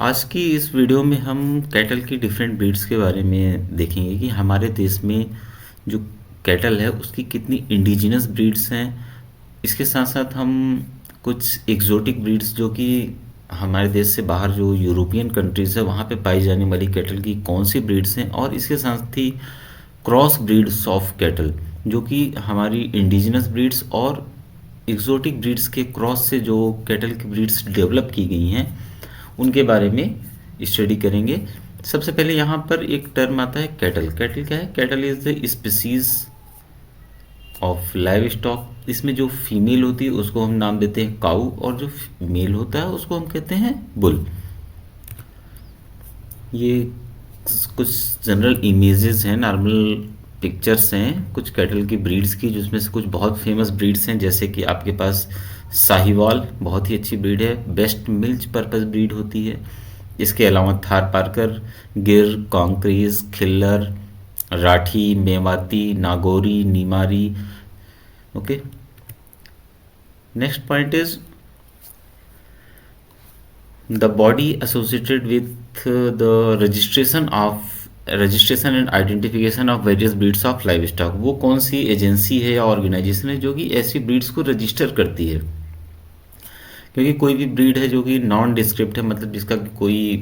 आज की इस वीडियो में हम कैटल की डिफरेंट ब्रीड्स के बारे में देखेंगे कि हमारे देश में जो कैटल है उसकी कितनी इंडिजिनस ब्रीड्स हैं। इसके साथ साथ हम कुछ एग्जोटिक ब्रीड्स जो कि हमारे देश से बाहर जो यूरोपियन कंट्रीज़ है वहाँ पे पाई जाने वाली कैटल की कौन सी ब्रीड्स हैं, और इसके साथ ही क्रॉस ब्रीड्स ऑफ कैटल जो कि हमारी इंडिजिनस ब्रीड्स और एग्जोटिक ब्रीड्स के क्रॉस से जो कैटल की ब्रीड्स डेवलप की गई हैं उनके बारे में स्टडी करेंगे। सबसे पहले यहाँ पर एक टर्म आता है कैटल। कैटल क्या है? Cattle is the species of live stock. इसमें जो फीमेल होती है उसको हम नाम देते हैं काऊ, और जो मेल होता है उसको हम कहते हैं बुल। ये कुछ जनरल इमेजेस हैं, नॉर्मल पिक्चर्स हैं कुछ कैटल की ब्रीड्स की, जिसमें से कुछ बहुत फेमस ब्रीड्स हैं, जैसे कि आपके पास साहिवाल बहुत ही अच्छी ब्रीड है, बेस्ट मिल्च पर्पस ब्रीड होती है। इसके अलावा Thar Parkar, Gir, Kankrej, Khillar, Rathi, Mewati, Nagori, Nimari. Okay, next point is the body associated with the registration and identification of various breeds of livestock. वो कौन सी एजेंसी है या ऑर्गेनाइजेशन है जो कि ऐसी ब्रीड्स को रजिस्टर करती है? क्योंकि कोई भी ब्रीड है जो कि नॉन डिस्क्रिप्ट है, मतलब जिसका कोई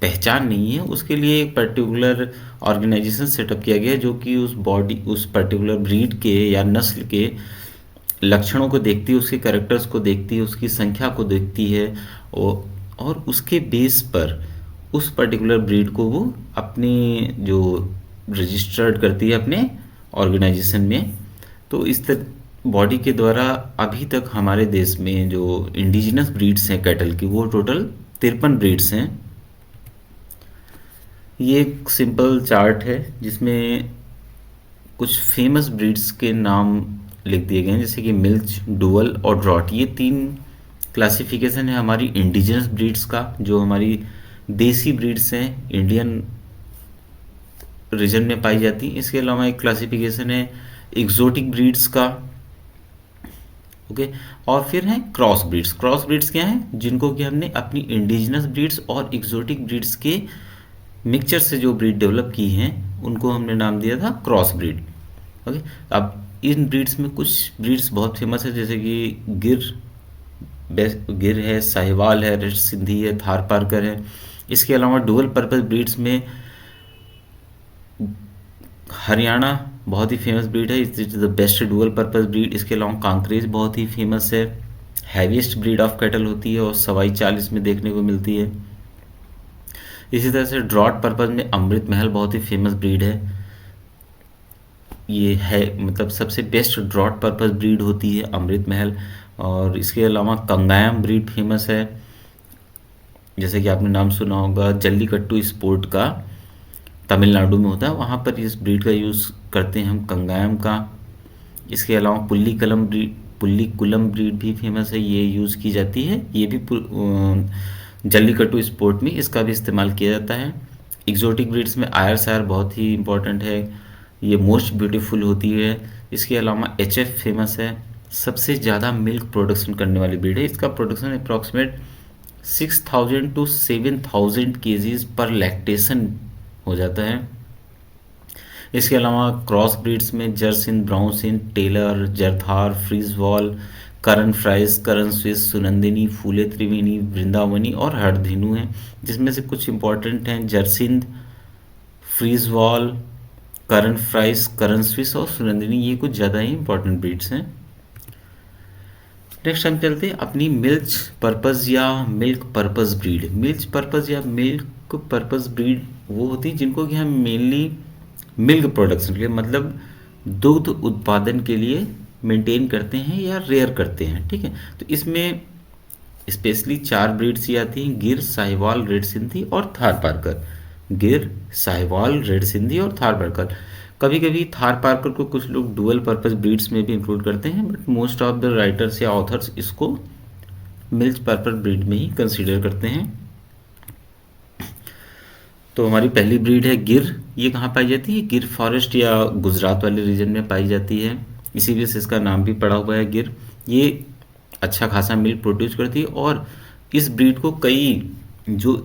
पहचान नहीं है, उसके लिए एक पर्टिकुलर ऑर्गेनाइजेशन सेटअप किया गया है जो कि उस पर्टिकुलर ब्रीड के या नस्ल के लक्षणों को देखती है, उसके कैरेक्टर्स को देखती है, उसकी संख्या को देखती है, और उसके बेस पर उस पर्टिकुलर ब्रीड को वो अपने जो रजिस्टर्ड करती है अपने ऑर्गेनाइजेशन में। तो इस तरह बॉडी के द्वारा अभी तक हमारे देश में जो इंडिजिनस ब्रीड्स हैं कैटल की, वो टोटल 53 ब्रीड्स हैं। ये एक सिंपल चार्ट है जिसमें कुछ फेमस ब्रीड्स के नाम लिख दिए गए हैं, जैसे कि मिल्च, डुअल और ड्रॉट। ये 3 क्लासिफिकेशन है हमारी इंडिजिनस ब्रीड्स का, जो हमारी देसी ब्रीड्स हैं, इंडियन रीजन में पाई जाती हैं। इसके अलावा एक क्लासिफिकेशन है एग्जोटिक ब्रीड्स का। ओके, और फिर हैं क्रॉस ब्रीड्स। क्रॉस ब्रीड्स क्या हैं? जिनको कि हमने अपनी इंडिजिनस ब्रीड्स और एग्जोटिक ब्रीड्स के मिक्सचर से जो ब्रीड डेवलप की हैं उनको हमने नाम दिया था क्रॉस ब्रीड। ओके, अब इन ब्रीड्स में कुछ ब्रीड्स बहुत फेमस है, जैसे कि गिर है, साहिवाल है, रेड सिंधी है, थार पारकर है। इसके अलावा डुअल पर्पस ब्रीड्स में हरियाणा बहुत ही फेमस ब्रीड है, it is the best dual purpose breed. इसके अलावा कांक्रेज बहुत ही फेमस है, हैवीएस्ट ब्रीड ऑफ कैटल होती है और सवाई 40 में देखने को मिलती है। इसी तरह से ड्रॉट पर्पस में अमृत महल बहुत ही फेमस ब्रीड है। ये है मतलब सबसे बेस्ट ड्रॉट पर्पस ब्रीड होती है अमृत महल। और इसके अलावा कंगायम ब्रीड फेमस है, जैसे कि आपने नाम सुना होगा जल्लीकट्टू स्पोर्ट का, तमिलनाडु में होता है, वहाँ पर इस ब्रीड का यूज़ करते हैं हम कंगायम का। इसके अलावा पुल्ली कुलम ब्रीड भी फेमस है, ये यूज़ की जाती है, ये भी जल्लीकट्टू स्पोर्ट में इसका भी इस्तेमाल किया जाता है। एग्जोटिक ब्रीड्स में आयर सायर बहुत ही इंपॉर्टेंट है, ये मोस्ट ब्यूटीफुल होती है। इसके अलावा एचएफ फेमस है, सबसे ज़्यादा मिल्क प्रोडक्शन करने वाली ब्रीड है। इसका प्रोडक्शन अप्रॉक्सीमेट 6000 to 7000 केजीज पर लैक्टेशन हो जाता है। इसके अलावा क्रॉस ब्रीड्स में जर्सिन, ब्राउन सिंध, टेलर, जरथार, फ्रीजवॉल, करण फ्राइज, करण स्विस, सुनंदिनी, फूले त्रिवेणी, वृंदावनी और हरधिनु हैं, जिसमें से कुछ इंपॉर्टेंट हैं जर्सिंद, फ्रीजवॉल, करण फ्राइज, करण स्विस और सुनंदिनी। ये कुछ ज़्यादा ही इंपॉर्टेंट ब्रीड्स हैं। नेक्स्ट हम चलते हैं अपनी मिल्च पर्पस या milk purpose breed. Milch purpose या मिल्क पर्पस ब्रीड वो होती है जिनको कि हम मेनली मिल्क प्रोडक्शन के लिए, मतलब दुग्ध उत्पादन के लिए मेंटेन करते हैं या रेयर करते हैं। ठीक है, तो इसमें स्पेशली 4 ब्रीड्स ही आती हैं, गिर, साहिवाल, रेड सिंधी और थार पारकर। गिर, साहिवाल, रेड सिंधी और थार पारकर। कभी कभी थार पारकर को कुछ लोग डुअल पर्पस ब्रीड्स में भी इंक्लूड करते हैं, but most of the writers या ऑथर्स इसको मिल्च पर्पस ब्रीड में ही कंसीडर करते हैं। तो हमारी पहली ब्रीड है गिर। ये कहाँ पाई जाती है? गिर फॉरेस्ट या गुजरात वाले रीजन में पाई जाती है, इसी वजह से इसका नाम भी पड़ा हुआ है गिर। ये अच्छा खासा मिल्क प्रोड्यूस करती है और इस ब्रीड को कई जो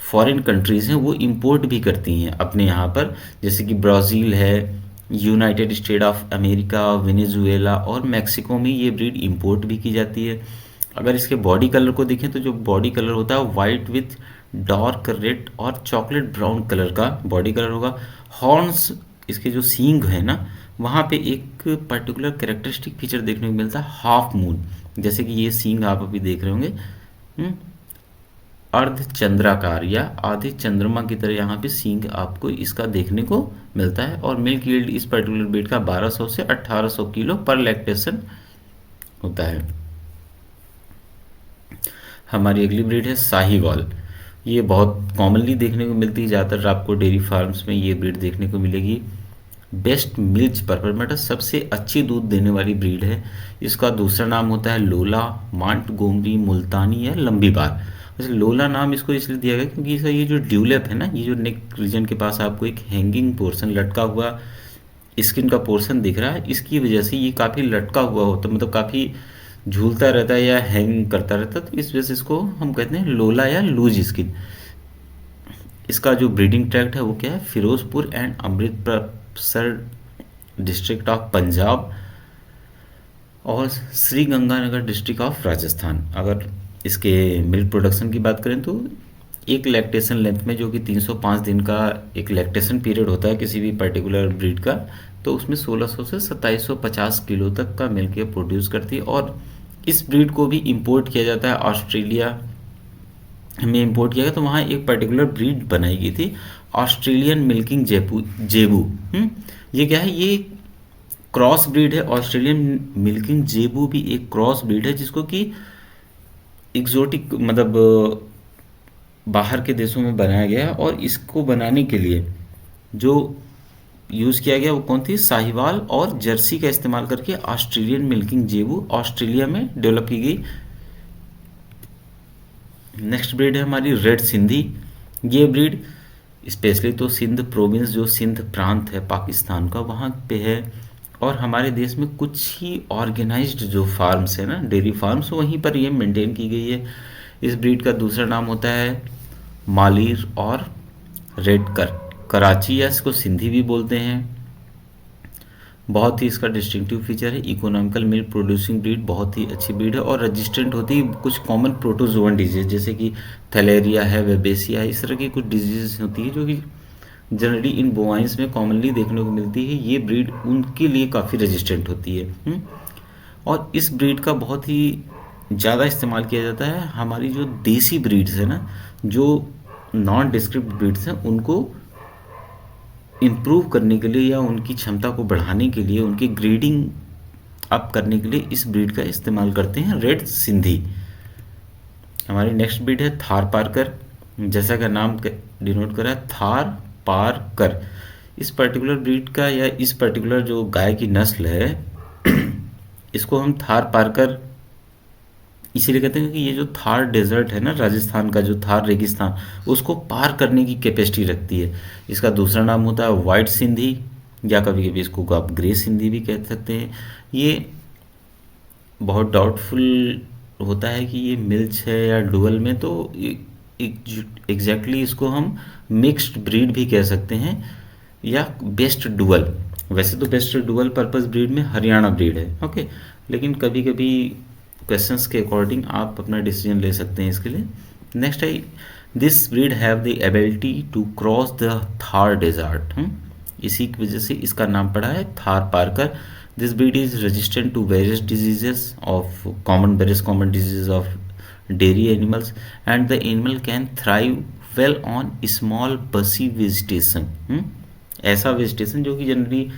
फॉरेन कंट्रीज़ हैं वो इंपोर्ट भी करती हैं अपने यहाँ पर, जैसे कि ब्राज़ील है, United state of America, Venezuela और मैक्सिको में ये ब्रीड इंपोर्ट भी की जाती है। अगर इसके बॉडी कलर को देखें तो जो बॉडी कलर होता है वाइट विथ डार्क रेड और चॉकलेट ब्राउन कलर का बॉडी कलर होगा। हॉर्न्स, इसके जो सींग है ना, वहाँ पे एक पर्टिकुलर कैरेक्टरिस्टिक फीचर देखने को मिलता है, हाफ मून, जैसे कि ये सींग आप अभी देख रहे होंगे, अर्ध चंद्राकार या आधे चंद्रमा की तरह यहाँ पे सींग आपको इसका देखने को मिलता है। और मिल्क यील्ड इस पर्टिकुलर ब्रीड का 1200 से 1800 किलो पर लैक्टेशन होता है। हमारी अगली ब्रीड है साहीवाल। ये बहुत कॉमनली देखने को मिलती है, ज़्यादातर आपको डेयरी फार्म्स में ये ब्रीड देखने को मिलेगी। बेस्ट मिल्क पर्पज, मतलब सबसे अच्छी दूध देने वाली ब्रीड है। इसका दूसरा नाम होता है लोला, मांटगोमरी, मुल्तानी या लंबी बार। वैसे लोला नाम इसको इसलिए दिया गया क्योंकि इसका ये जो ड्यूलेप है ना, ये जो नेक रीजन के पास आपको एक हैंगिंग पोर्शन लटका हुआ स्किन का पोर्शन दिख रहा है, इसकी वजह से ये काफ़ी लटका हुआ होता है, मतलब काफ़ी झूलता रहता है या हैंग करता रहता है, तो इस वजह से इसको हम कहते हैं लोला या लूज स्किन। इसका जो ब्रीडिंग ट्रैक्ट है वो क्या है, Firozpur and Amritsar district of Punjab और श्री गंगानगर डिस्ट्रिक्ट ऑफ राजस्थान। अगर इसके मिल्क प्रोडक्शन की बात करें तो एक लैक्टेशन लेंथ में, जो कि 305 दिन का एक लैक्टेशन पीरियड होता है किसी भी पर्टिकुलर ब्रीड का, तो उसमें 1600 से 2750 किलो तक का मिल्क ये प्रोड्यूस करती है। और इस ब्रीड को भी इंपोर्ट किया जाता है, ऑस्ट्रेलिया में इंपोर्ट किया गया, तो वहाँ एक पर्टिकुलर ब्रीड बनाई गई थी, ऑस्ट्रेलियन मिल्किंग जेबू। ये क्या है, ये क्रॉस ब्रीड है। ऑस्ट्रेलियन मिल्किंग जेबू भी एक क्रॉस ब्रीड है जिसको कि एग्जोटिक, मतलब बाहर के देशों में बनाया गया। और इसको बनाने के लिए जो यूज़ किया गया वो कौन थी, साहिवाल और जर्सी का इस्तेमाल करके ऑस्ट्रेलियन मिल्किंग जेबू ऑस्ट्रेलिया में डेवलप की गई। नेक्स्ट ब्रीड है हमारी रेड सिंधी। ये ब्रीड स्पेशली तो सिंध प्रोविंस, जो सिंध प्रांत है पाकिस्तान का, वहाँ पे है। और हमारे देश में कुछ ही ऑर्गेनाइज्ड जो फार्म्स है ना, डेयरी फार्म्स, वहीं पर ये मेंटेन की गई है। इस ब्रीड का दूसरा नाम होता है मालिर और रेड कराची, या इसको सिंधी भी बोलते हैं। बहुत ही इसका डिस्टिंक्टिव फीचर है, इकोनॉमिकल मिल्क प्रोड्यूसिंग ब्रीड, बहुत ही अच्छी ब्रीड है और रेजिस्टेंट होती है कुछ कॉमन प्रोटोजोअन डिजीज, जैसे कि थैलेरिया है, वेबेसिया है, इस तरह की कुछ डिजीज होती है जो कि जनरली इन बोवाइंस में कॉमनली देखने को मिलती है। ये ब्रीड उनके लिए काफ़ी रेजिस्टेंट होती है। और इस ब्रीड का बहुत ही ज़्यादा इस्तेमाल किया जाता है। हमारी जो देसी ब्रीड्स है ना, जो नॉन डिस्क्रिप्ट ब्रीड्स हैं, उनको इम्प्रूव करने के लिए या उनकी क्षमता को बढ़ाने के लिए, उनकी ग्रेडिंग अप करने के लिए इस ब्रीड का इस्तेमाल करते हैं, रेड सिंधी। हमारी नेक्स्ट ब्रीड है थार पारकर। जैसा का नाम डिनोट कर रहा है, थार पारकर। इस पर्टिकुलर ब्रीड का या इस पर्टिकुलर जो गाय की नस्ल है इसको हम थार पारकर इसीलिए कहते हैं कि ये जो थार डेजर्ट है ना, राजस्थान का जो थार रेगिस्तान, उसको पार करने की कैपेसिटी रखती है। इसका दूसरा नाम होता है वाइट सिंधी, या कभी कभी इसको आप ग्रे सिंधी भी कह सकते हैं। ये बहुत डाउटफुल होता है कि ये मिल्च है या डुअल में, तो एग्जैक्टली इसको हम मिक्स्ड ब्रीड भी कह सकते हैं या बेस्ट डुअल। वैसे तो बेस्ट डुअल पर्पस ब्रीड में हरियाणा ब्रीड है, ओके, लेकिन कभी कभी क्वेश्चंस के अकॉर्डिंग आप अपना डिसीजन ले सकते हैं इसके लिए। नेक्स्ट है, this breed have the ability to cross the Thar desert. इसी की वजह से इसका नाम पड़ा है Thar Parkar. This breed is resistant to various diseases of various common diseases of dairy animals and the animal can thrive well on small bushy vegetation. ऐसा vegetation जो कि जनरली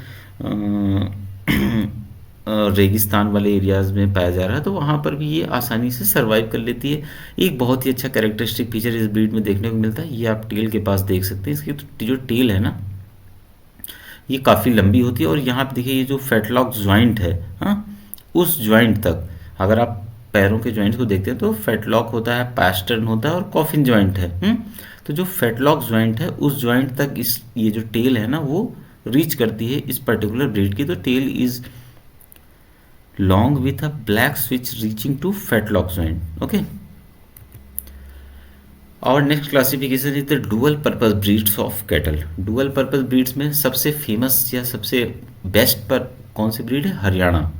रेगिस्तान वाले एरियाज़ में पाया जा रहा है, तो वहाँ पर भी ये आसानी से सर्वाइव कर लेती है। एक बहुत ही अच्छा कैरेक्टरिस्टिक फीचर इस ब्रीड में देखने को मिलता है, ये आप टेल के पास देख सकते हैं। इसकी जो टेल है ना, ये काफ़ी लंबी होती है और यहाँ पे देखिए ये जो फेटलॉक जॉइंट है, उस जॉइंट तक, अगर आप पैरों के जॉइंट्स को देखते हैं तो फेटलॉक होता है, पैस्टर्न होता है और कॉफिन जॉइंट है। तो जो फेटलॉक जॉइंट है उस जॉइंट तक ये जो टेल है ना वो रीच करती है इस पर्टिकुलर ब्रीड की। तो tail is long with a black switch reaching to fetlock joint, okay. और next classification is the dual purpose breeds of cattle. Dual purpose breeds में सबसे फेमस या सबसे बेस्ट पर कौन सी ब्रीड है? हरियाणा।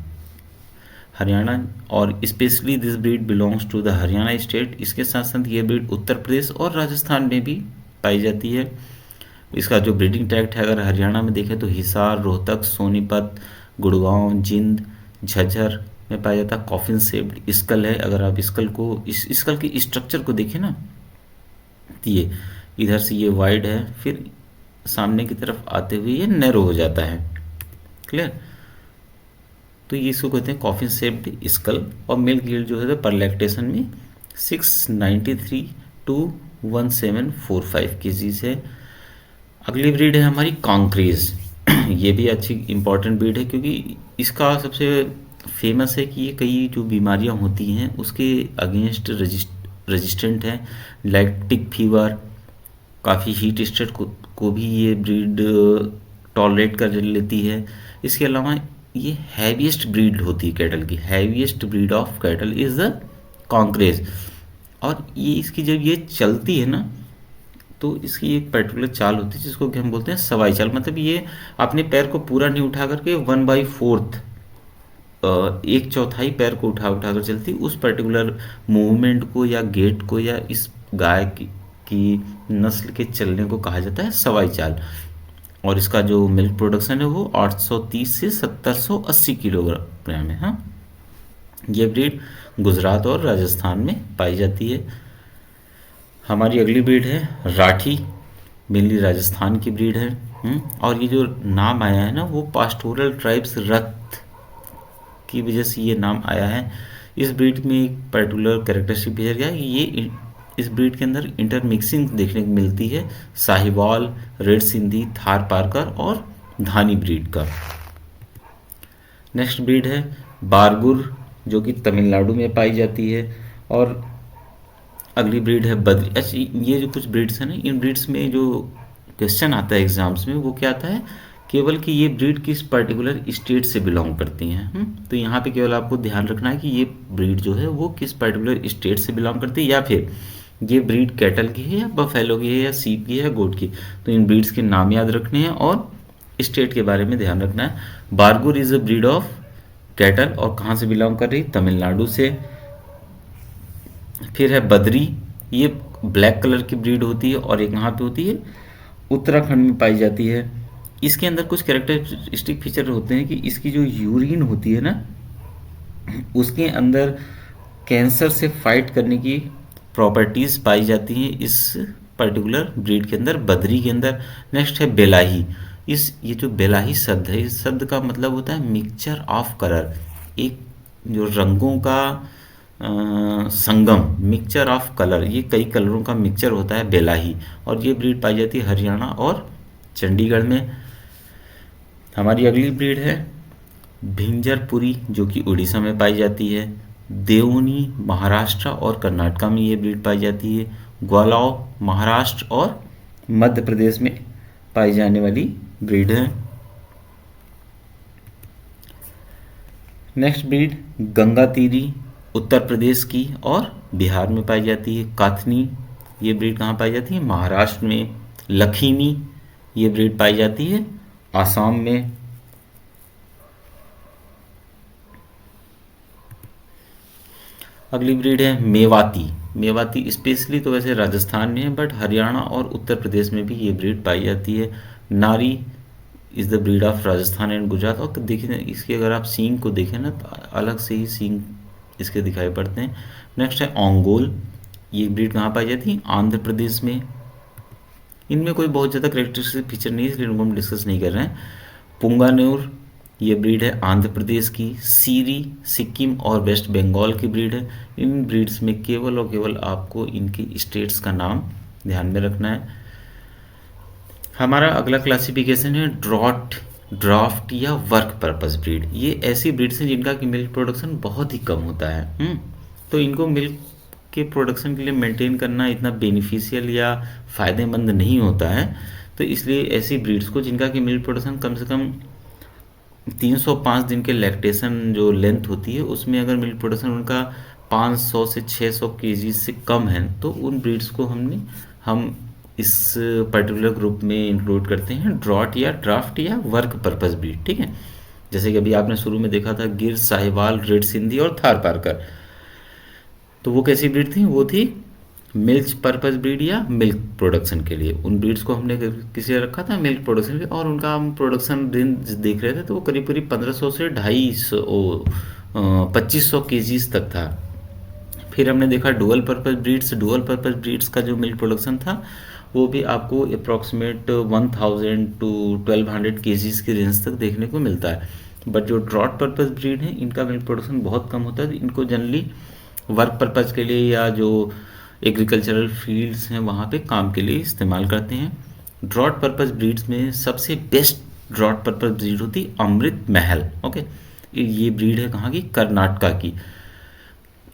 हरियाणा, और specially this breed belongs to the Haryana state. इसके साथ साथ ये ब्रीड उत्तर प्रदेश और राजस्थान में भी पाई जाती है। इसका जो ब्रीडिंग ट्रैक्ट है अगर हरियाणा में देखें तो हिसार, रोहतक, सोनीपत, गुड़गांव, जिंद, झज्जर में पाया जाता है। कॉफिन शेप्ड स्कल है। अगर आप स्कल को, इस स्कल की स्ट्रक्चर को देखें ना, तो ये इधर से ये वाइड है, फिर सामने की तरफ आते हुए ये नैरो हो जाता है। क्लियर? तो ये इसको कहते हैं कॉफिन शेप्ड स्कल। और मिल्क यील्ड जो है पर लैक्टेशन में 693 टू 1745 केजीज है। अगली ब्रीड है हमारी कॉन्क्रीज। ये भी अच्छी इंपॉर्टेंट ब्रीड है क्योंकि इसका सबसे फेमस है कि ये कई जो बीमारियां होती हैं उसके अगेंस्ट रेजिस्टेंट है। लाइक टिक फीवर, काफ़ी हीट स्टेट को भी ये ब्रीड टॉलरेट कर लेती है। इसके अलावा ये हैवीएस्ट ब्रीड होती है कैटल की। Heaviest breed of cattle is the Kankrej. और ये इसकी जब ये चलती है ना तो इसकी एक पर्टिकुलर चाल होती है जिसको कि हम बोलते हैं सवाई चाल। मतलब ये अपने पैर को पूरा नहीं उठा करके 1/4 एक चौथाई पैर को उठा उठा कर चलती। उस पर्टिकुलर मूवमेंट को या गेट को या इस गाय की नस्ल के चलने को कहा जाता है सवाई चाल। और इसका जो मिल्क प्रोडक्शन है वो 830 से 1780 किलोग्राम है। हाँ, ये ब्रीड गुजरात और राजस्थान में पाई जाती है। हमारी अगली ब्रीड है राठी। मेनली राजस्थान की ब्रीड है। और ये जो नाम आया है ना वो पास्टोरल ट्राइब्स रक्त की वजह से ये नाम आया है। इस ब्रीड में एक पर्टिकुलर कैरेक्टरिस्टिक फीचर क्या है, ये इस ब्रीड के अंदर इंटरमिक्सिंग देखने को मिलती है साहिवाल, रेड सिंधी, थार पारकर और धानी ब्रीड का। नेक्स्ट ब्रीड है बारगुर जो कि तमिलनाडु में पाई जाती है। और अगली ब्रीड है बद्री। अच्छा, ये जो कुछ ब्रीड्स हैं ना, इन ब्रीड्स में जो क्वेश्चन आता है एग्जाम्स में वो क्या आता है, केवल कि ये ब्रीड किस पर्टिकुलर स्टेट से बिलोंग करती हैं। तो यहाँ पे केवल आपको ध्यान रखना है कि ये ब्रीड जो है वो किस पर्टिकुलर स्टेट से बिलोंग करती है, या फिर ये ब्रीड कैटल की है या बफेलो की है या सीप की है या गोट की। तो इन ब्रीड्स के नाम याद रखने हैं और स्टेट के बारे में ध्यान रखना है। Bargur is a breed of cattle और कहाँ से बिलोंग कर रही, तमिलनाडु से। फिर है बद्री, ये ब्लैक कलर की ब्रीड होती है और एक कहाँ पे होती है, उत्तराखंड में पाई जाती है। इसके अंदर कुछ कैरेक्टरिस्टिक फीचर होते हैं कि इसकी जो यूरिन होती है ना उसके अंदर कैंसर से फाइट करने की प्रॉपर्टीज़ पाई जाती हैं इस पर्टिकुलर ब्रीड के अंदर, बद्री के अंदर। नेक्स्ट है बेलाही। ये जो बेलाही शब्द है, इस शब्द का मतलब होता है मिक्सचर ऑफ कलर, एक जो रंगों का संगम, मिक्सचर ऑफ कलर। ये कई कलरों का मिक्सचर होता है बेलाही। और ये ब्रीड पाई जाती है हरियाणा और चंडीगढ़ में। हमारी अगली ब्रीड है भिंजरपुरी जो कि उड़ीसा में पाई जाती है। देवनी महाराष्ट्र और कर्नाटका में ये ब्रीड पाई जाती है। ग्वालाव महाराष्ट्र और मध्य प्रदेश में पाई जाने वाली ब्रीड है। नेक्स्ट ब्रीड गंगा तीरी उत्तर प्रदेश की और बिहार में पाई जाती है। काथनी, ये ब्रीड कहाँ पाई जाती है, महाराष्ट्र में। लखीमी, ये ब्रीड पाई जाती है आसाम में। अगली ब्रीड है मेवाती। मेवाती स्पेशली तो वैसे राजस्थान में है बट हरियाणा और उत्तर प्रदेश में भी ये ब्रीड पाई जाती है। नारी is the breed of Rajasthan and Gujarat. और देखिए इसके अगर आप सींग को देखें ना तो अलग से ही सींग इसके दिखाई पड़ते हैं। नेक्स्ट है ओंगोल, ये ब्रीड कहाँ पाई जाती है, आंध्र प्रदेश में। इनमें कोई बहुत ज़्यादा करेक्टरिस्टिक फीचर नहीं है इसलिए इनको हम डिस्कस नहीं कर रहे हैं। पुंगानुर, ये ब्रीड है आंध्र प्रदेश की। सीरी सिक्किम और वेस्ट बंगाल की ब्रीड है। इन ब्रीड्स में केवल और केवल आपको इनकी स्टेट्स का नाम ध्यान में रखना है। हमारा अगला क्लासिफिकेशन है ड्राफ्ट या वर्क पर्पस ब्रीड। ये ऐसी ब्रीड्स हैं जिनका कि मिल्क प्रोडक्शन बहुत ही कम होता है। तो इनको मिल्क के प्रोडक्शन के लिए मेंटेन करना इतना बेनिफिशियल या फ़ायदेमंद नहीं होता है। तो इसलिए ऐसी ब्रीड्स को जिनका कि मिल्क प्रोडक्शन कम से कम 305 दिन के लैक्टेशन जो लेंथ होती है उसमें अगर मिल्क प्रोडक्शन उनका 500 से 600 केजी से कम है तो उन ब्रीड्स को हम इस पर्टिकुलर ग्रुप में इंक्लूड करते हैं, ड्रॉट या ड्राफ्ट या वर्क पर्पस ब्रीड। ठीक है, जैसे कि अभी आपने शुरू में देखा था गिर, साहिवाल, रेड सिंधी और थार पारकर, तो वो कैसी ब्रीड थी? वो थी मिल्क पर्पस ब्रीड या मिल्क प्रोडक्शन के लिए। उन ब्रीड्स को हमने किसी ने रखा था मिल्क प्रोडक्शन के लिए, और उनका हम प्रोडक्शन रेंज देख रहे थे तो वो करीब करीब 1500 से 2500 केजीज तक था। फिर हमने देखा dual purpose breeds. Dual purpose breeds का जो मिल्क प्रोडक्शन था वो भी आपको अप्रॉक्सीमेट 1000 टू 1200 केजीज की रेंज तक देखने को मिलता है। बट जो ड्रॉट पर्पस ब्रीड है इनका मिल्क प्रोडक्शन बहुत कम होता है, इनको जनरली वर्क पर्पस के लिए या जो एग्रीकल्चरल फील्ड्स हैं वहाँ पे काम के लिए इस्तेमाल करते हैं। ड्रॉट पर्पस ब्रीड्स में सबसे बेस्ट ड्रॉट पर्पस ब्रीड होती अमृत महल। ओके, ये ब्रीड है कहाँ की? कर्नाटका की।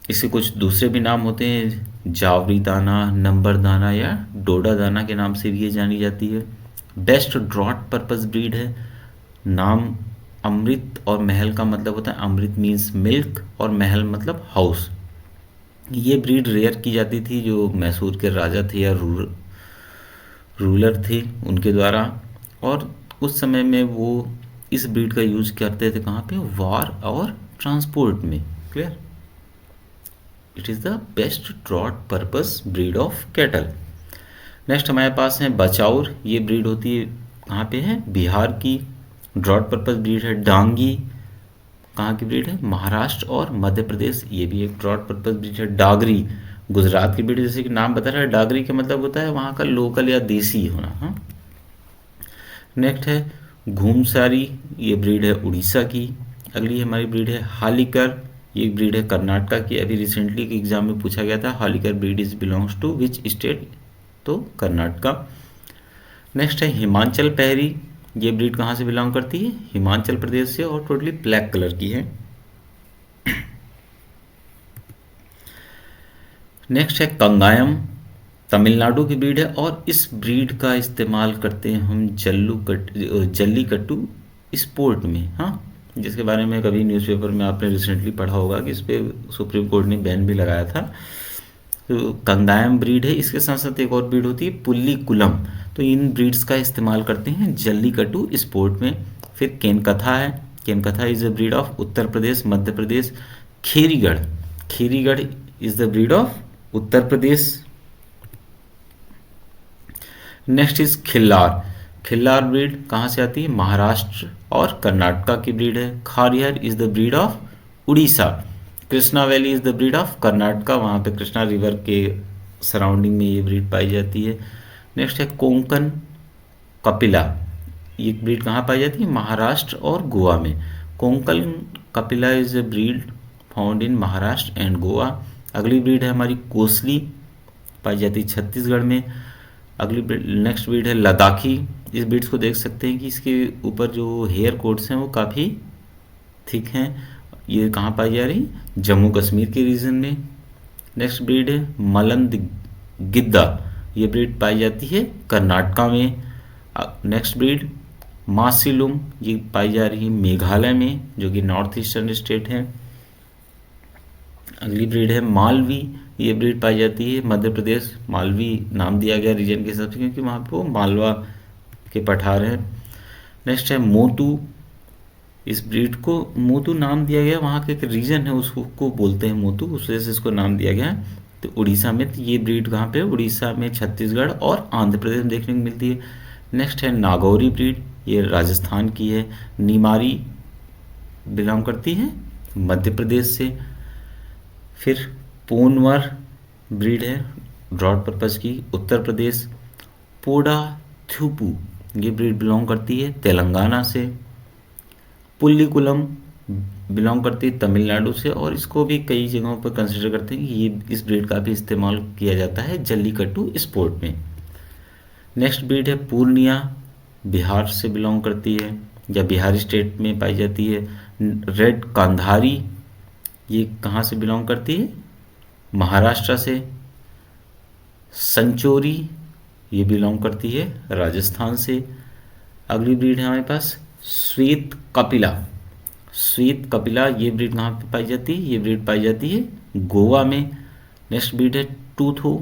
इसके कुछ दूसरे भी नाम होते हैं, जावरी दाना, नंबर दाना या डोडा दाना के नाम से भी ये जानी जाती है। बेस्ट ड्रॉट पर्पस ब्रीड है। नाम अमृत और महल का मतलब होता है, अमृत मीन्स मिल्क और महल मतलब हाउस। ये ब्रीड रेयर की जाती थी जो मैसूर के राजा थे या रूलर थे उनके द्वारा, और उस समय में वो इस ब्रीड का यूज करते थे कहाँ पे? वार और ट्रांसपोर्ट में। Clear? It is the best draught purpose breed of cattle. Next हमारे पास है बचाउर। ये ब्रीड होती है कहाँ पे है? बिहार की। ड्रॉट पर्पस ब्रीड है डांगी। कहाँ की ब्रीड है? महाराष्ट्र और मध्य प्रदेश। ये भी एक ड्रॉट पर्पस ब्रीड है। डागरी गुजरात की ब्रीड, जैसे कि नाम बता रहा है डागरी का मतलब होता है वहाँ का लोकल या देसी होना। हाँ, नेक्स्ट है घूमसारी। ये ब्रीड है उड़ीसा की। अगली हमारी ब्रीड है हालीकर। ये ब्रीड है कर्नाटका की। अभी रिसेंटली के एग्जाम में पूछा गया था Hallikar breed is belongs to which state? तो कर्नाटका। नेक्स्ट है हिमाचल पहरी। ये ब्रीड कहाँ से बिलोंग करती है? हिमाचल प्रदेश से, और टोटली ब्लैक कलर की है। नेक्स्ट है कंगायम, तमिलनाडु की ब्रीड है, और इस ब्रीड का इस्तेमाल करते हैं हम जल्लीकट्टू स्पोर्ट में। हाँ, जिसके बारे में कभी न्यूज़पेपर में आपने रिसेंटली पढ़ा होगा कि इस पर सुप्रीम कोर्ट ने बैन भी लगाया था। तो कंगायम ब्रीड है। इसके साथ साथ एक और ब्रीड होती है पुल्ली कुलम। तो इन ब्रीड्स का इस्तेमाल करते हैं जल्लीकट्टू स्पोर्ट में। फिर केनकथा है। Kenkatha is a breed of Uttar Pradesh, Madhya Pradesh. Kherigarh, Kherigarh is the breed of Uttar Pradesh. Next is Khillar. Khillar breed कहाँ से आती है? महाराष्ट्र और कर्नाटका की ब्रीड है। Khariar is the breed of Odisha. Krishna valley is the breed of Karnataka, वहाँ पे कृष्णा रिवर के सराउंडिंग में ये ब्रीड पाई जाती है। नेक्स्ट है कोंकण कपिला। ये ब्रीड कहाँ पाई जाती है? महाराष्ट्र और गोवा में। Konkan Kapila is a breed found in Maharashtra and Goa. अगली ब्रीड है हमारी कोसली, पाई जाती है छत्तीसगढ़ में। अगली नेक्स्ट ब्रीड है लद्दाखी। इस ब्रीड्स को देख सकते हैं कि इसके ऊपर जो हेयर कोट्स हैं वो काफ़ी थिक हैं। ये कहाँ पाई जा रही? जम्मू कश्मीर के रीजन में। नेक्स्ट ब्रीड है मलंद गिद्दा। ये ब्रीड पाई जाती है कर्नाटका में। नेक्स्ट ब्रीड मासिलुम, ये पाई जा रही है मेघालय में, जो कि नॉर्थ ईस्टर्न स्टेट है। अगली ब्रीड है मालवी। ये ब्रीड पाई जाती है मध्य प्रदेश। मालवी नाम दिया गया रीजन के हिसाब से क्योंकि वहाँ पे वो मालवा के पठार हैं। नेक्स्ट है मोतू। इस ब्रीड को मोतू नाम दिया गया, वहाँ के एक रीजन है उसको बोलते हैं मोतू, उस वजह से इसको नाम दिया गया है। तो उड़ीसा में ये ब्रीड कहाँ पे? उड़ीसा में, छत्तीसगढ़ और आंध्र प्रदेश में देखने को मिलती है। नेक्स्ट है नागौरी ब्रीड। ये राजस्थान की है। नीमारी बिलोंग करती है मध्य प्रदेश से। फिर पूनवर ब्रीड है ड्रॉट पर्पस की, उत्तर प्रदेश। पोडा थ्यूपू, ये ब्रीड बिलोंग करती है तेलंगाना से। पुल्लीकुलम बिलोंग करती है तमिलनाडु से, और इसको भी कई जगहों पर कंसिडर करते हैं कि ये इस ब्रीड का भी इस्तेमाल किया जाता है जल्लीकट्टू स्पोर्ट में। नेक्स्ट ब्रीड है पूर्णिया, बिहार से बिलोंग करती है या बिहार स्टेट में पाई जाती है। रेड कांधारी, ये कहाँ से बिलोंग करती है? महाराष्ट्र से। संचोरी, ये बिलोंग करती है राजस्थान से। अगली ब्रीड है हमारे पास श्वेत कपिला। श्वेत कपिला, ये ब्रीड कहाँ पे पाई जाती है? ये ब्रीड पाई जाती है गोवा में। नेक्स्ट ब्रीड है टूथो,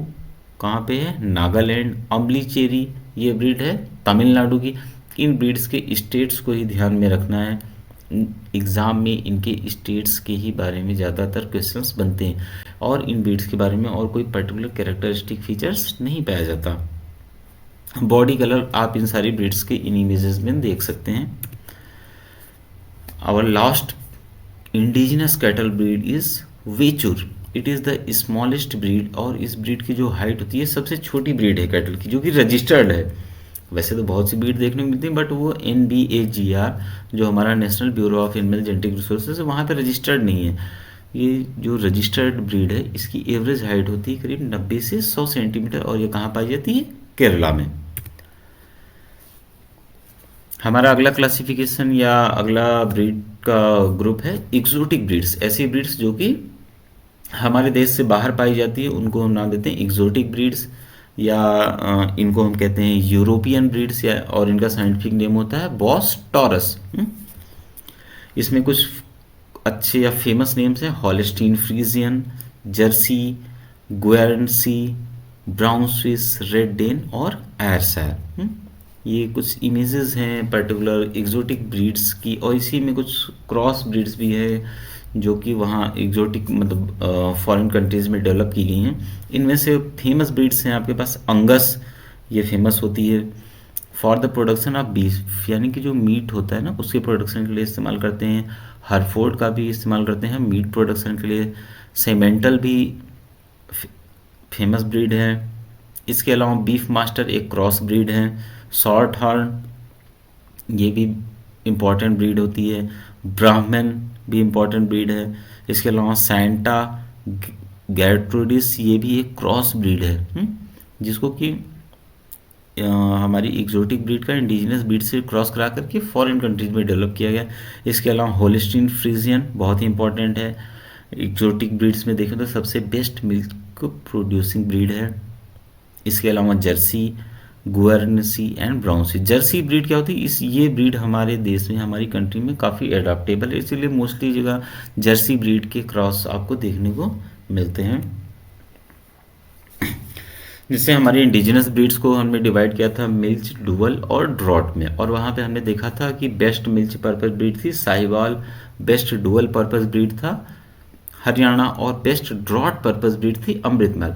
कहाँ पे है, नागालैंड। अम्बलीचेरी, ये ब्रीड है तमिलनाडु की। इन ब्रीड्स के स्टेट्स को ही ध्यान में रखना है, एग्ज़ाम में इनके स्टेट्स के ही बारे में ज़्यादातर क्वेश्चंस बनते हैं, और इन ब्रीड्स के बारे में और कोई पर्टिकुलर कैरेक्टरिस्टिक फीचर्स नहीं पाया जाता। बॉडी कलर आप इन सारी ब्रीड्स के इन इमेजेस में देख सकते हैं। Our last indigenous cattle breed is Vechur. It is the smallest breed, और इस ब्रीड की जो हाइट होती है सबसे छोटी ब्रीड है कैटल की, जो कि रजिस्टर्ड है। वैसे तो बहुत सी ब्रीड देखने को मिलती है, बट वो NBAGR जो हमारा national bureau of animal genetic resources है वहाँ पे रजिस्टर्ड नहीं है। ये जो रजिस्टर्ड ब्रीड है इसकी एवरेज हाइट होती है करीब 90 से 100 सेंटीमीटर, और ये कहाँ पाई जाती है, केरला में। हमारा अगला क्लासिफिकेशन या अगला ब्रीड का ग्रुप है एक्सोटिक ब्रीड्स। ऐसी ब्रीड्स जो कि हमारे देश से बाहर पाई जाती है उनको हम नाम देते हैं एक्सोटिक ब्रीड्स, या इनको हम कहते हैं यूरोपियन ब्रीड्स, या और इनका साइंटिफिक नेम होता है बॉस टॉरस। इसमें कुछ अच्छे या फेमस नेम्स हैं, Holstein Friesian, Jersey, Guernsey, Brown Swiss, Red Dane और आयरशायर। ये कुछ इमेजेस हैं पर्टिकुलर एग्जोटिक ब्रीड्स की, और इसी में कुछ क्रॉस ब्रीड्स भी है जो कि वहाँ एग्जोटिक मतलब फॉरेन कंट्रीज़ में डेवलप की गई हैं। इनमें से फेमस ब्रीड्स हैं आपके पास अंगस, ये फेमस होती है for the production of beef, यानी कि जो मीट होता है ना उसके प्रोडक्शन के लिए इस्तेमाल करते हैं। हरफोर्ड का भी इस्तेमाल करते हैं मीट प्रोडक्शन के लिए। सेमेंटल भी फेमस ब्रीड है। इसके अलावा बीफ मास्टर एक क्रॉस ब्रीड है। शॉर्ट हॉर्न, ये भी इम्पॉर्टेंट ब्रीड होती है। ब्राह्मण भी इम्पॉर्टेंट ब्रीड है। इसके अलावा सैंटा गैट्रोडिस, ये भी एक क्रॉस ब्रीड है, जिसको कि हमारी एक्सोटिक ब्रीड का इंडिजिनस ब्रीड से क्रॉस करा करके फॉरेन कंट्रीज में डेवलप किया गया। इसके अलावा होलिस्टीन फ्रीजियन बहुत ही इंपॉर्टेंट है। एक्सोटिक ब्रीड्स में देखें तो सबसे बेस्ट मिल्क प्रोड्यूसिंग ब्रीड है। इसके अलावा जर्सी, गुएर्नसी एंड ब्राउनसी। जर्सी ब्रीड क्या होती है, ये ब्रीड हमारे देश में, हमारी कंट्री में काफ़ी एडाप्टेबल है, इसीलिए मोस्टली जगह जर्सी ब्रीड के क्रॉस आपको देखने को मिलते हैं। जिससे हमारी इंडिजिनस ब्रीड्स को हमने डिवाइड किया था मिल्च, डुअल और ड्रॉट में, और वहाँ पे हमने देखा था कि बेस्ट मिल्च पर्पस ब्रीड थी Sahiwal, best dual purpose breed था हरियाणा, और बेस्ट ड्रॉट पर्पस ब्रीड थी अमृतमहल।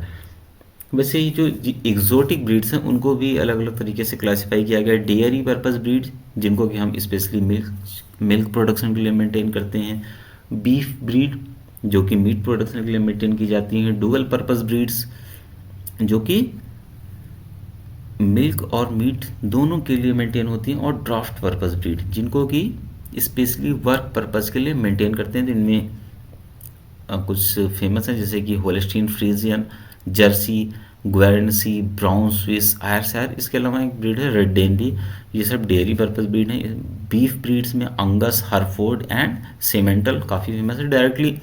वैसे ही जो एक्सोटिक ब्रीड्स हैं उनको भी अलग अलग तरीके से क्लासिफाई किया गया है। डेयरी पर्पस ब्रीड, जिनको कि हम स्पेशली मिल्क प्रोडक्शन के लिए मेंटेन करते हैं। बीफ ब्रीड, जो कि मीट प्रोडक्शन के लिए मेंटेन की जाती हैं। डुअल पर्पस ब्रीड्स, जो कि मिल्क और मीट दोनों के लिए मेंटेन होती हैं। और ड्राफ्ट पर्पस ब्रीड, जिनको कि स्पेशली वर्क पर्पस के लिए मेंटेन करते हैं। इनमें कुछ फेमस हैं जैसे कि Holstein Friesian, Jersey, Guernsey, Brown Swiss, Ayrshire. इसके अलावा एक ब्रीड है रेड डेनली। ये सब डेयरी पर्पस ब्रीड है। बीफ ब्रीड्स में अंगस, हरफोर्ड एंड सेमेंटल काफ़ी फेमस है। डायरेक्टली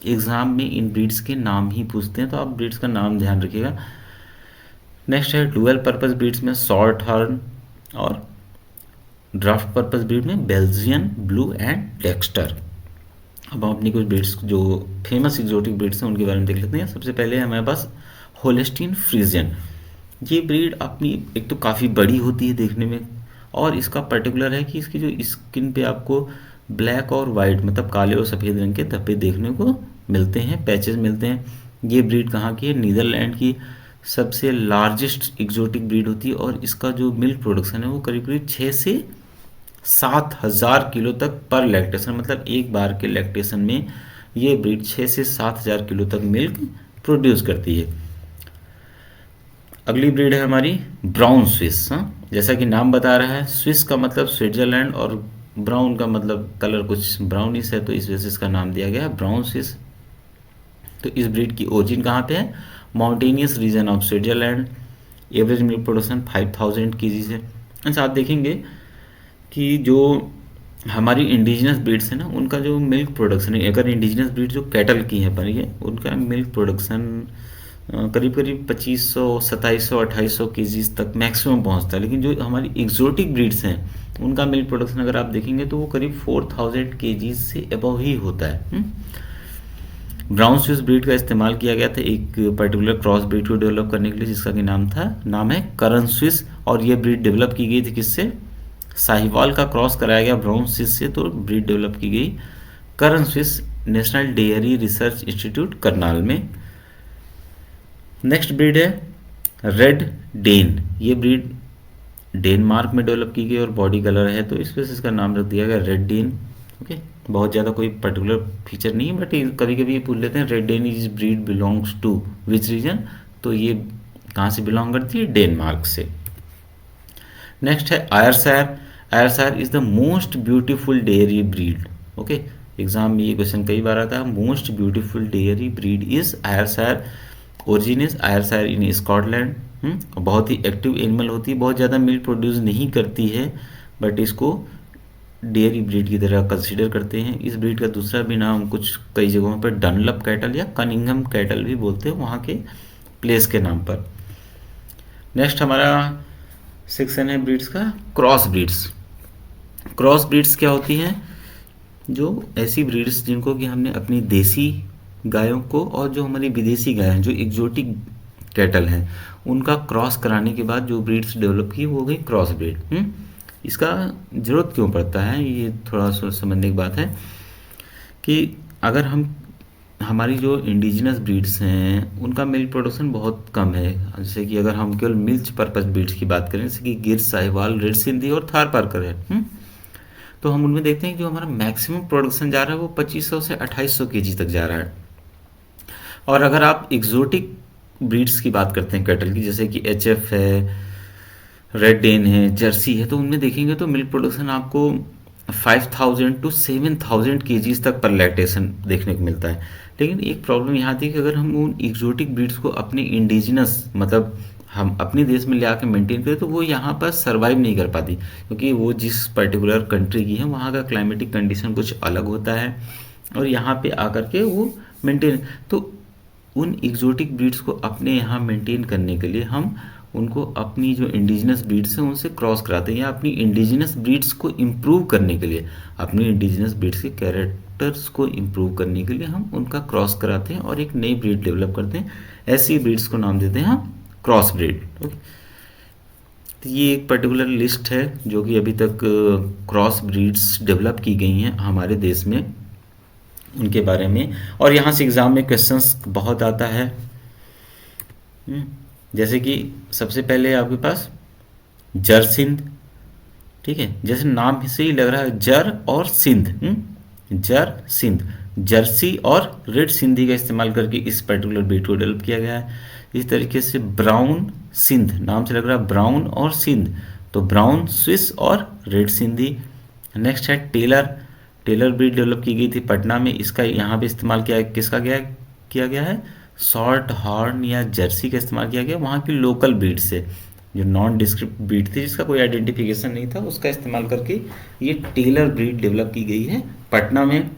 एग्जाम में इन ब्रीड्स के नाम ही पूछते हैं, तो आप ब्रीड्स का नाम ध्यान रखिएगा। नेक्स्ट है डुअल पर्पस ब्रीड्स में शॉर्ट हॉर्न, और ड्राफ्ट पर्पस ब्रीड में बेल्जियन ब्लू एंड डेक्स्टर। अब हम अपनी कुछ ब्रीड्स जो फेमस एक्सोटिक ब्रीड्स हैं उनके बारे में देख लेते हैं। सबसे पहले हमारे पास होलिस्टीन फ्रीजियन। ये ब्रीड अपनी एक तो काफ़ी बड़ी होती है देखने में, और इसका पर्टिकुलर है कि इसकी जो स्किन पे आपको ब्लैक और वाइट मतलब काले और सफ़ेद रंग के धब्बे देखने को मिलते हैं, पैचेस मिलते हैं। ये ब्रीड कहाँ की है, नीदरलैंड की सबसे लार्जेस्ट एक्सोटिक ब्रीड होती है, और इसका जो मिल्क प्रोडक्शन है वो करीब करीब 6 से 7,000 किलो तक पर लैक्टेशन, मतलब एक बार के लैक्टेशन में ये ब्रीड 6 से 7,000 किलो तक मिल्क प्रोड्यूस करती है। अगली ब्रीड है हमारी ब्राउन स्विस। जैसा कि नाम बता रहा है, स्विस का मतलब स्विट्जरलैंड और ब्राउन का मतलब कलर कुछ ब्राउनिश है, तो इस वजह से इसका नाम दिया गया है ब्राउन स्विस। तो इस ब्रीड की ओरिजिन कहाँ पे है, mountainous region of Switzerland. Average milk production 5,000 KG से। अच्छा, आप देखेंगे कि जो हमारी इंडिजिनस ब्रीड्स है ना, उनका जो मिल्क प्रोडक्शन है, अगर इंडिजिनस ब्रीड जो कैटल की है पर ये उनका मिल्क प्रोडक्शन करीब करीब 2500, 2700, 2800 केजीज तक मैक्सिमम पहुंचता है। लेकिन जो हमारी एक्सोटिक ब्रीड्स हैं उनका मिल्क प्रोडक्शन अगर आप देखेंगे तो वो करीब 4000 केजीज से अबव ही होता है। ब्राउन स्विस ब्रीड का इस्तेमाल किया गया था एक पर्टिकुलर क्रॉस ब्रीड को डेवलप करने के लिए, जिसका कि नाम है करन स्विस। और ये ब्रीड डेवलप की गई थी किससे? साहिवाल का क्रॉस कराया गया ब्राउन स्विस से, तो ब्रीड डेवलप की गई Karan Swiss national dairy research institute Karnal में। नेक्स्ट ब्रीड है रेड डेन। ये ब्रीड डेनमार्क में डेवलप की गई और बॉडी कलर है, तो इस वजह से इसका नाम रख दिया गया रेड डेन। ओके, बहुत ज़्यादा कोई पर्टिकुलर फीचर नहीं है, बट कभी कभी ये पूछ लेते हैं Red Dane is breed belongs to which region, तो ये कहाँ से बिलोंग करती है? डेनमार्क से। नेक्स्ट है Ayrshire. Ayrshire is the most beautiful dairy breed. Okay, exam में ये क्वेश्चन कई बार आता है, most beautiful dairy breed is Ayrshire. Origin is Ayrshire in Scotland. बहुत ही एक्टिव एनिमल होती है, बहुत ज़्यादा मिल्क प्रोड्यूस नहीं करती है, बट इसको डेयरी ब्रीड की तरह कंसीडर करते हैं। इस ब्रीड का दूसरा भी नाम कुछ कई जगहों पर डनलप कैटल या कनिंघम कैटल भी बोलते हैं, वहाँ के प्लेस के नाम पर। नेक्स्ट हमारा सेक्शन है ब्रीड्स का, क्रॉस ब्रीड्स। क्रॉस ब्रीड्स क्या होती हैं? जो ऐसी ब्रीड्स जिनको कि हमने अपनी देसी गायों को और जो हमारी विदेशी गाय हैं, जो एग्जोटिक कैटल हैं, उनका क्रॉस कराने के बाद जो ब्रीड्स डेवलप की वो हो गई क्रॉस ब्रीड। इसका ज़रूरत क्यों पड़ता है, ये थोड़ा सा समझने की बात है कि अगर हमारी जो इंडिजिनस ब्रीड्स हैं उनका मिल्क प्रोडक्शन बहुत कम है। जैसे कि अगर हम केवल मिल्क पर्पस ब्रीड्स की बात करें, जैसे कि गिर, साहिवाल, रेड सिंधी और थार पारकर है, तो हम उनमें देखते हैं कि जो हमारा मैक्सिमम प्रोडक्शन जा रहा है वो 2500 से 2800 केजी तक जा रहा है। और अगर आप एग्जोटिक ब्रीड्स की बात करते हैं कैटल की, जैसे कि एचएफ है, रेड डेन है, जर्सी है, तो उनमें देखेंगे तो मिल्क प्रोडक्शन आपको 5000 टू 7000 केजीज तक पर लैक्टेशन देखने को मिलता है। लेकिन एक प्रॉब्लम यहाँ थी कि अगर हम उन एग्जोटिक ब्रीड्स को अपने इंडिजिनस, मतलब हम अपने देश में ले आकर मेंटेन करें, तो वो यहाँ पर सर्वाइव नहीं कर पाती, क्योंकि वो जिस पर्टिकुलर कंट्री की है वहाँ का क्लाइमेटिक कंडीशन कुछ अलग होता है और यहाँ पे आकर के वो मेंटेन, तो उन एग्जोटिक ब्रीड्स को अपने यहाँ मेंटेन करने के लिए हम उनको अपनी जो इंडिजिनस ब्रीड्स हैं उनसे क्रॉस कराते हैं, या अपनी इंडिजिनस ब्रीड्स को इम्प्रूव करने के लिए, अपनी इंडिजिनस ब्रीड्स के कैरेक्टर्स को इम्प्रूव करने के लिए हम उनका क्रॉस कराते हैं और एक नई ब्रीड डेवलप करते हैं। ऐसी ब्रीड्स को नाम देते हैं हम क्रॉस ब्रीड। ओके, तो ये एक पर्टिकुलर लिस्ट है जो कि अभी तक क्रॉस ब्रीड्स डेवलप की गई हैं हमारे देश में, उनके बारे में। और यहाँ से एग्ज़ाम में क्वेश्चंस बहुत आता है। जैसे कि सबसे पहले आपके पास जरसिंध, ठीक है, जैसे नाम से ही लग रहा है जर और सिंध, जर सिंध, जर्सी और रेड सिंधी का इस्तेमाल करके इस पर्टिकुलर ब्रीड को डेवलप किया गया है। इस तरीके से ब्राउन सिंध, नाम से लग रहा है ब्राउन और सिंध, तो ब्राउन स्विस और रेड सिंधी। नेक्स्ट है टेलर। टेलर ब्रीड डेवलप की गई थी पटना में, इसका यहाँ पे इस्तेमाल किया गया है शॉर्ट हॉर्न या जर्सी का इस्तेमाल किया गया वहाँ की लोकल ब्रीड से, जो नॉन डिस्क्रिप्ट ब्रीड थी जिसका कोई आइडेंटिफिकेशन नहीं था, उसका इस्तेमाल करके ये टेलर ब्रीड डेवलप की गई है पटना में।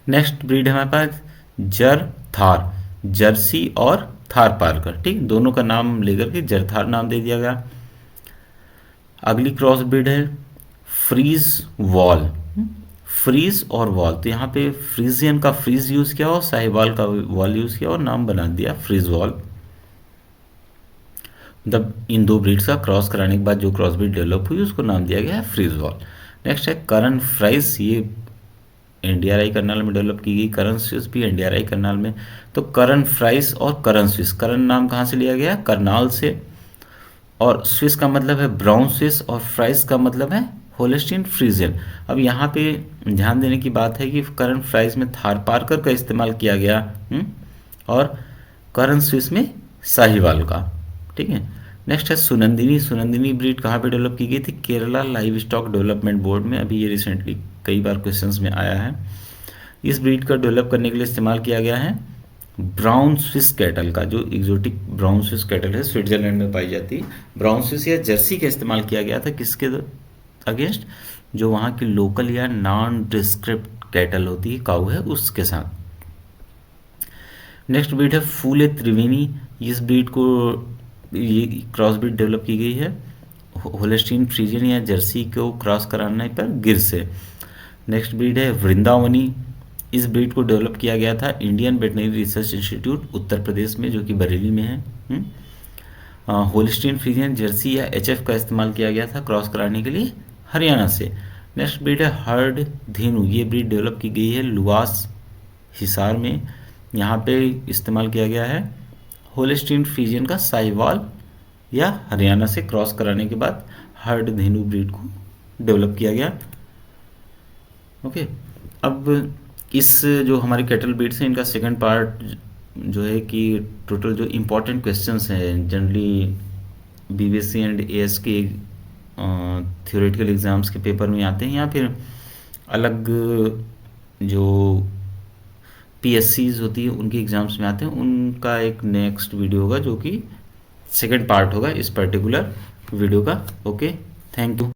नेक्स्ट ब्रीड है हमारे पास जर थार, जर्सी और थार पारकर, ठीक, दोनों का नाम लेकर के जरथार नाम दे दिया गया। अगली क्रॉस ब्रीड है फ्रीज वॉल, फ्रीज और वॉल, तो यहाँ पे फ्रीजियन का फ्रीज यूज़ किया और साहिवाल का वॉल यूज़ किया और नाम बना दिया फ्रीज वॉल। मतलब इन दो ब्रीड्स का क्रॉस कराने के बाद जो क्रॉस ब्रीड डेवलप हुई उसको नाम दिया गया है फ्रीज वॉल। नेक्स्ट है करन फ्राइज, ये एनडीआरआई करनाल में डेवलप की गई, करन स्विस भी एनडीआरआई करनाल में। तो करन फ्राइज और करन स्विस, करन नाम कहाँ से लिया गया? करनाल से, और स्विस का मतलब है ब्राउन स्विस और फ्राइज का मतलब है होलेस्टीन फ्रीजियन। अब यहाँ पे ध्यान देने की बात है कि करन फ्राइज में थार पारकर का इस्तेमाल किया गया और करन स्विस में साहिवाल का, ठीक है। नेक्स्ट है सुनंदिनी। सुनंदिनी ब्रीड कहाँ पे डेवलप की गई थी? Kerala live stock development board में, अभी ये रिसेंटली कई बार क्वेश्चंस में आया है। इस ब्रीड का डेवलप करने के लिए इस्तेमाल किया गया है ब्राउन स्विस कैटल का, जो एग्जोटिक ब्राउन स्विस कैटल है स्विट्जरलैंड में पाई जाती है। ब्राउन स्विस या जर्सी का इस्तेमाल किया गया था किसके अगेंस्ट? जो वहाँ की लोकल या नॉन डिस्क्रिप्ट कैटल होती है, काऊ है, उसके साथ। नेक्स्ट ब्रीड है फूले त्रिवेणी। इस ब्रीड को ये क्रॉस ब्रीड डेवलप की गई है होलेस्टीन फ्रीजियन या जर्सी को क्रॉस कराने पर गिर से। नेक्स्ट ब्रीड है वृंदावनी। इस ब्रीड को डेवलप किया गया था Indian veterinary research institute Uttar Pradesh में, जो कि बरेली में है। होल्स्टीन फ्रीजियन जर्सी या एचएफ का इस्तेमाल किया गया था क्रॉस कराने के लिए हरियाणा से। नेक्स्ट ब्रीड है हर्ड धेनु। ये ब्रीड डेवलप की गई है लुवास हिसार में। यहाँ पे इस्तेमाल किया गया है होल्स्टीन फ्रीजियन का साहिवाल या हरियाणा से क्रॉस कराने के बाद हर्ड धेनु ब्रीड को डेवलप किया गया। ओके, अब इस जो हमारी कैटल ब्रीड्स हैं इनका सेकंड पार्ट जो है कि टोटल जो इम्पोर्टेंट क्वेश्चंस हैं जनरली बीबीएससी एंड एएस के थ्योरेटिकल एग्जाम्स के पेपर में आते हैं या फिर अलग जो पीएससीज होती है उनके एग्जाम्स में आते हैं, उनका एक नेक्स्ट वीडियो होगा जो कि सेकंड पार्ट होगा इस पर्टिकुलर वीडियो का। Okay, thank you.